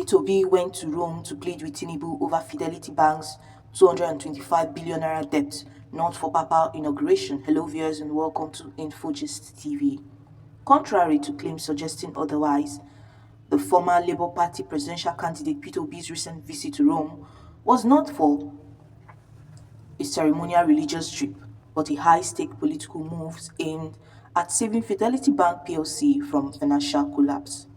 P2B went to Rome to plead with Tinubu over Fidelity Bank's 225 billion naira debt, not for Papa inauguration. Hello viewers and welcome to Infogist TV. Contrary to claims suggesting otherwise, the former Labour Party presidential candidate P2B's recent visit to Rome was not for a ceremonial religious trip, but a high-stake political move aimed at saving Fidelity Bank plc from financial collapse.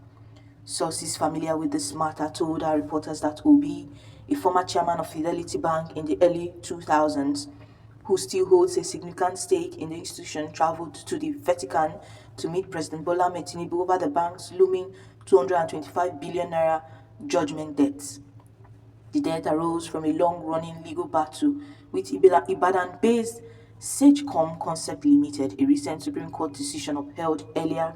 Sources familiar with this matter told our reporters that Obi, a former chairman of Fidelity Bank in the early 2000s, who still holds a significant stake in the institution, traveled to the Vatican to meet President Bola Ahmed Tinubu over the bank's looming 225 billion naira judgment debts. The debt arose from a long-running legal battle with Ibadan-based Sagecom Concept Limited. A recent Supreme Court decision upheld earlier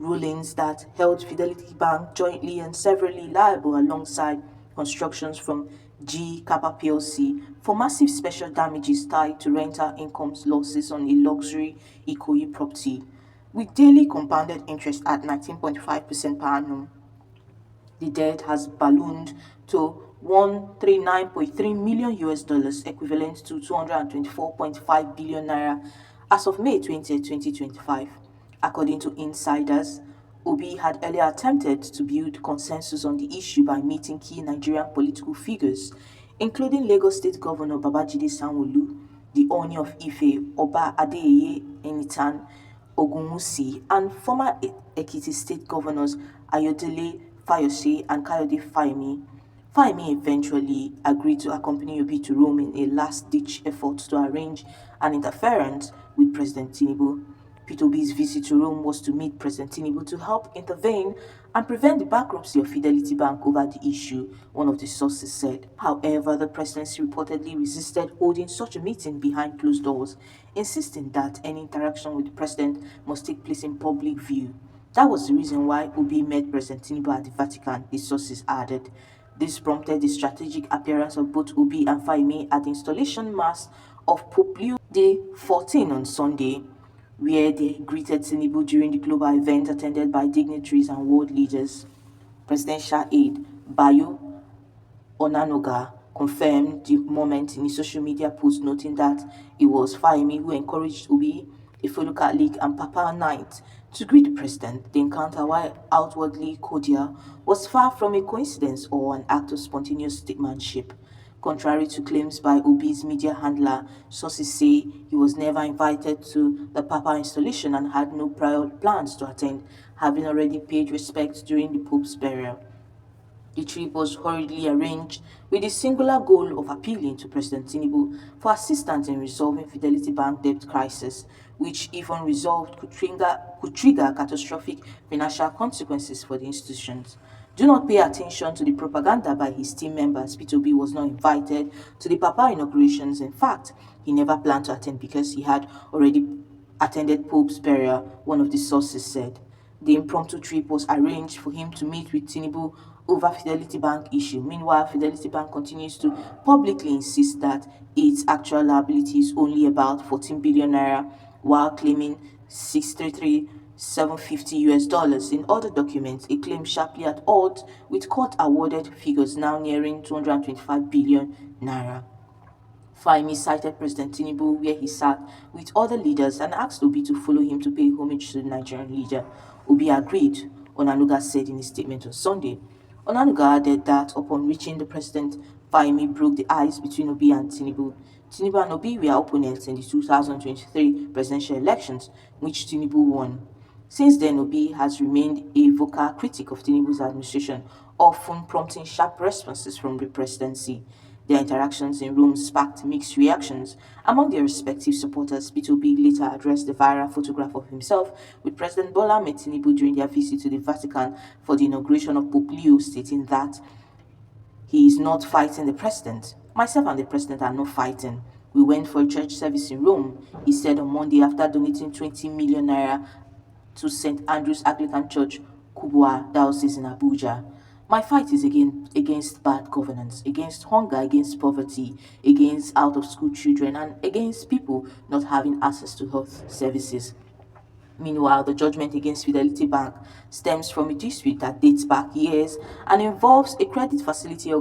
rulings that held Fidelity Bank jointly and severally liable alongside constructions from G Kappa plc for massive special damages tied to rental income losses on a luxury Ikoyi property, with daily compounded interest at 19.5% per annum. The debt has ballooned to 139.3 million US dollars, equivalent to 224.5 billion naira, as of May 20th, 2025. According to insiders, Obi had earlier attempted to build consensus on the issue by meeting key Nigerian political figures, including Lagos State Governor Babajide Sanwo-Olu, the Oni of Ife, Oba Adeyeye Enitan Ogunwusi, and former Ekiti State Governors Ayodele Fayose and Kayode Fayemi. Fayemi eventually agreed to accompany Obi to Rome in a last-ditch effort to arrange an interference with President Tinubu. P2B's visit to Rome was to meet President Tinubu to help intervene and prevent the bankruptcy of Fidelity Bank over the issue, one of the sources said. However, the presidency reportedly resisted holding such a meeting behind closed doors, insisting that any interaction with the president must take place in public view. That was the reason why Obi met President Tinubu at the Vatican, the sources added. This prompted the strategic appearance of both Obi and Fayemi at the installation mass of Pope Leo XIV on Sunday, where they greeted Tinubu during the global event attended by dignitaries and world leaders. Presidential aide Bayo Onanoga confirmed the moment in a social media post, noting that it was Fayemi who encouraged Obi, a fellow Catholic and Papal Knight, to greet the president. The encounter, while outwardly cordial, was far from a coincidence or an act of spontaneous statesmanship. Contrary to claims by Obi's media handler, sources say he was never invited to the Papal installation and had no prior plans to attend, having already paid respects during the Pope's burial. The trip was hurriedly arranged with the singular goal of appealing to President Tinubu for assistance in resolving Fidelity Bank debt crisis, which, if unresolved, could trigger catastrophic financial consequences for the institutions. Do not pay attention to the propaganda by his team members. P2B was not invited to the Papa inaugurations. In fact, he never planned to attend because he had already attended Pope's burial, one of the sources said. The impromptu trip was arranged for him to meet with Tinubu over Fidelity Bank issue. Meanwhile, Fidelity Bank continues to publicly insist that its actual liability is only about 14 billion naira, while claiming 633,750 US dollars in other documents, a claim sharply at odds with court-awarded figures now nearing 225 billion naira. Fahimi cited President Tinubu where he sat with other leaders and asked Obi to follow him to pay homage to the Nigerian leader. Obi agreed, Onanuga said in a statement on Sunday. Onanuga added that upon reaching the president, Fahimi broke the ice between Obi and Tinubu. Tinubu and Obi were opponents in the 2023 presidential elections, which Tinubu won. Since then, Obi has remained a vocal critic of Tinubu's administration, often prompting sharp responses from the presidency. Their interactions in Rome sparked mixed reactions among their respective supporters. P2B later addressed the viral photograph of himself with President Bola Ahmed Tinubu during their visit to the Vatican for the inauguration of Pope Leo, stating that he is not fighting the president. Myself and the president are not fighting. We went for a church service in Rome, he said on Monday after donating 20 million naira to St. Andrew's Anglican Church, Kubwa Diocese in Abuja. My fight is against bad governance, against hunger, against poverty, against out of school children, and against people not having access to health services. Meanwhile, the judgment against Fidelity Bank stems from a dispute that dates back years and involves a credit facility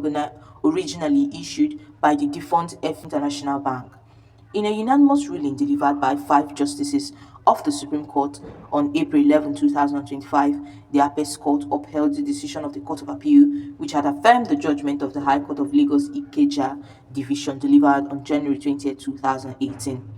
originally issued by the defunct F International Bank. In a unanimous ruling delivered by five justices of the Supreme Court on April 11, 2025, the Apex Court upheld the decision of the Court of Appeal, which had affirmed the judgment of the High Court of Lagos Ikeja Division delivered on January 20, 2018.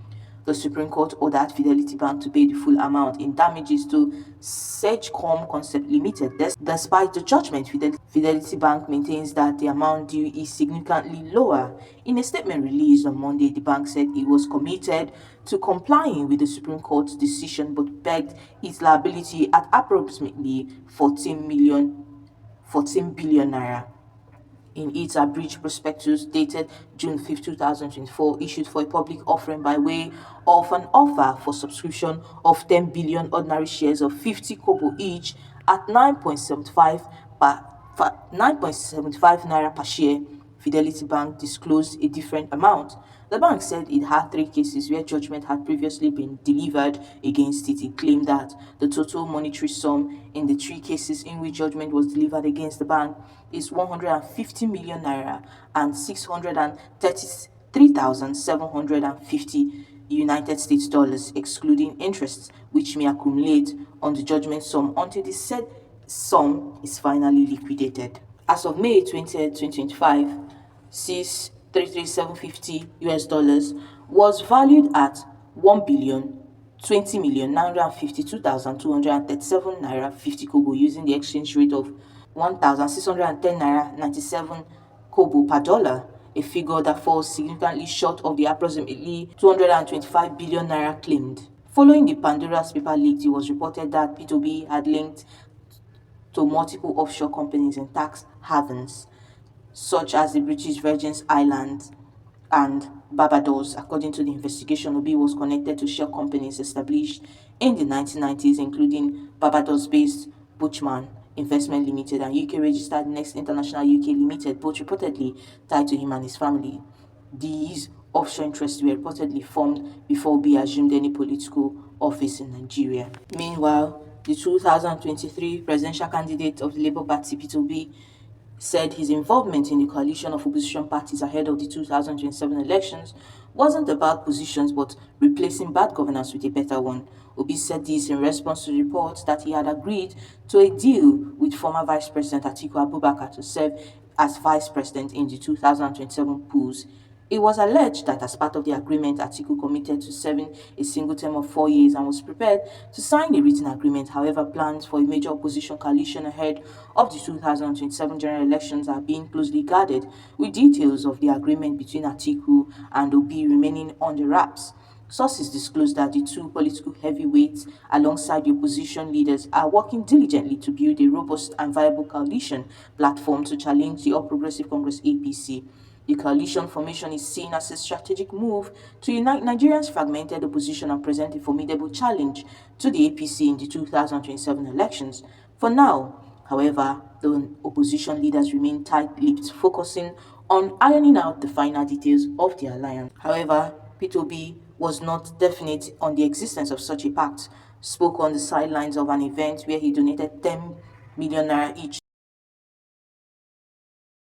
The Supreme Court ordered Fidelity Bank to pay the full amount in damages to Sagecom Concept Limited. Despite the judgment, Fidelity Bank maintains that the amount due is significantly lower. In a statement released on Monday, the bank said it was committed to complying with the Supreme Court's decision but pegged its liability at approximately 14 billion naira. In its abridged prospectus dated June 5, 2024, issued for a public offering by way of an offer for subscription of 10 billion ordinary shares of 50 kobo each at 9.75 naira per share, Fidelity Bank disclosed a different amount. The bank said it had three cases where judgment had previously been delivered against it. It claimed that the total monetary sum in the three cases in which judgment was delivered against the bank is 150 million naira and 633,750 United States dollars, excluding interest, which may accumulate on the judgment sum until the said sum is finally liquidated. As of May 20, 2025, 633,750 US dollars was valued at 1,020,952,237 naira 50 kobo using the exchange rate of 1,610 naira 97 kobo per dollar, a figure that falls significantly short of the approximately 225 billion naira claimed. Following the Pandora's paper leak, it was reported that P2B had linked to multiple offshore companies in tax havens, such as the British Virgin Islands and Barbados. According to the investigation, Obi was connected to shell companies established in the 1990s, including Barbados-based Buchman Investment Limited and UK-registered Next International UK Limited, both reportedly tied to him and his family. These offshore interests were reportedly formed before Obi assumed any political office in Nigeria. Meanwhile, the 2023 presidential candidate of the Labour Party, Peter Obi, said his involvement in the coalition of opposition parties ahead of the 2027 elections wasn't about positions but replacing bad governance with a better one. Obi said this in response to reports that he had agreed to a deal with former Vice President Atiku Abubakar to serve as Vice President in the 2027 polls. It was alleged that as part of the agreement, Atiku committed to serving a single term of 4 years and was prepared to sign a written agreement. However, plans for a major opposition coalition ahead of the 2027 general elections are being closely guarded, with details of the agreement between Atiku and Obi remaining on the wraps. Sources disclosed that the two political heavyweights, alongside the opposition leaders, are working diligently to build a robust and viable coalition platform to challenge the All Progressive Congress (APC). The coalition formation is seen as a strategic move to unite Nigeria's fragmented opposition and present a formidable challenge to the APC in the 2027 elections. For now, however, the opposition leaders remain tight-lipped, focusing on ironing out the final details of the alliance. However, P2B was not definite on the existence of such a pact, spoke on the sidelines of an event where he donated 10 million naira each